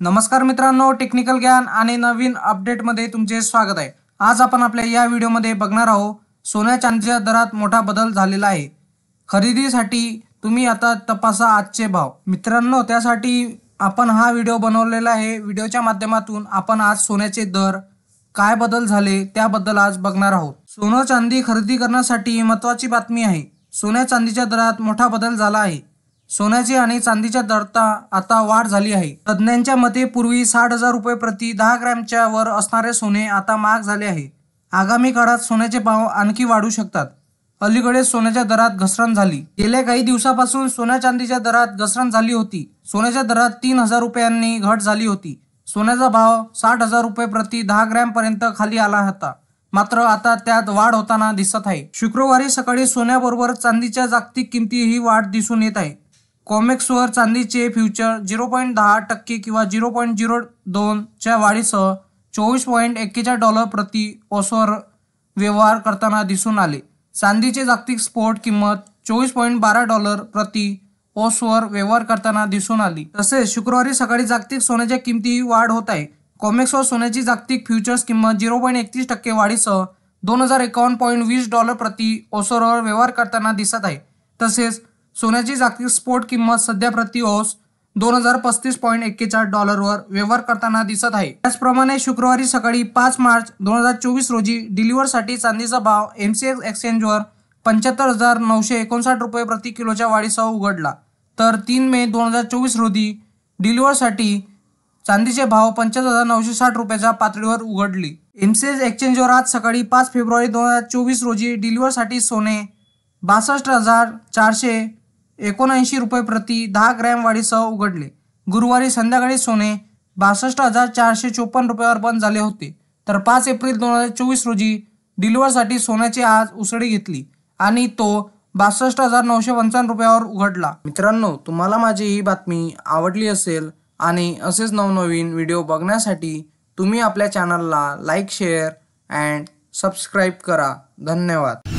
नमस्कार मित्रांनो, टेक्निकल ज्ञान आणि नवीन अपडेटमध्ये तुमचे स्वागत आहे। आज आपण आपल्या या व्हिडिओमध्ये बघणार आहोत सोन्या चांदीच्या दरात मोठा बदल झालेला आहे। खरेदीसाठी तुम्ही आता तपासा आजचे भाव। मित्रांनो, त्यासाठी आपण हा व्हिडिओ बनवलेला आहे। व्हिडिओच्या माध्यमातून आपण आज सोन्याचे दर काय बदल झाले त्याबद्दल आज बघणार आहोत। सोनं चांदी खरेदी करण्यासाठी महत्त्वाची बातमी आहे। सोन्या चांदीच्या दरात मोठा बदल झाला आहे। सोन्याची आणि चांदीच्या दरात आता वाढ झाली आहे। तज्ञांच्या मते पूर्वी 60,000 रुपये प्रति 10 ग्रॅमच्या वर असणारे सोने आता महाग झाले आहे। आगामी काळात सोन्याचे भाव आणखी वाढू शकतात। अलीकडे सोन्याच्या दरात घसरण झाली। गेल्या काही दिवसापासून सोन्या चांदीच्या दरात घसरण झाली होती। सोन्याच्या दरात 3,000 रुपयांनी घट झाली होती। सोन्याचा भाव 60,000 रुपये प्रति 10 ग्रॅम पर्यंत खाली आला होता, मात्र आता त्यात वाढ होताना दिसत आहे। शुक्रवारी सकाळी सोन्याबरोबर चांदीच्या जागतिक किमतीही वाढ दिसून येत आहे। कॉमेक्सवर चांदीचे फ्युचर 0.10% किंवा 0.02 च्या वाढीसह $24.41 प्रति औंसवर व्यवहार करताना दिसून आले। चांदीचे जागतिक स्पॉट किंमत $24.12 प्रति औंसवर व्यवहार करताना दिसून आली। तसेच शुक्रवारी सकाळी जागतिक सोन्याच्या किमतीही वाढ होत आहे। कॉमेक्सवर सोन्याची जागतिक फ्युचर्स किंमत 0.31% वाढीसह $2051.20 प्रति औंसवर व्यवहार करताना दिसत आहे। तसेच सोन्याची जागतिक स्पॉट किंमत सध्या प्रति औंस $2035.41 वर व्यवहार करताना दिसत आहे। त्याचप्रमाणे शुक्रवारी सकाळी 5 मार्च 2024 रोजी डिलिव्हरसाठी चांदीचा भाव MCX एक्सचेंजवर 75,959 रुपये प्रति किलोच्या वाढीसह उघडला। तर 3 मे 2024 रोजी डिलिव्हरसाठी चांदीचे भाव 75,960 रुपयाच्या पातळीवर उघडली। MCX एक्सचेंजवर आज सकाळी 5 फेब्रुवारी 2024 रोजी डिलिव्हरसाठी सोने 62,479 रुपये प्रति 10 ग्रॅम वाढीसह उघडले। गुरुवारी संध्याकाळी सोने 62,454 रुपयावर बंद झाले होते। तर 5 एप्रिल 2024 रोजी डिलिव्हरसाठी सोन्याची आज उसळी घेतली आणि तो 62,955 रुपयावर उघडला। मित्रांनो, तुम्हाला माझी ही बातमी आवडली असेल आणि असेच नवनवीन व्हिडिओ बघण्यासाठी तुम्ही आपल्या चॅनलला लाईक, शेअर अँड सबस्क्राईब करा। धन्यवाद।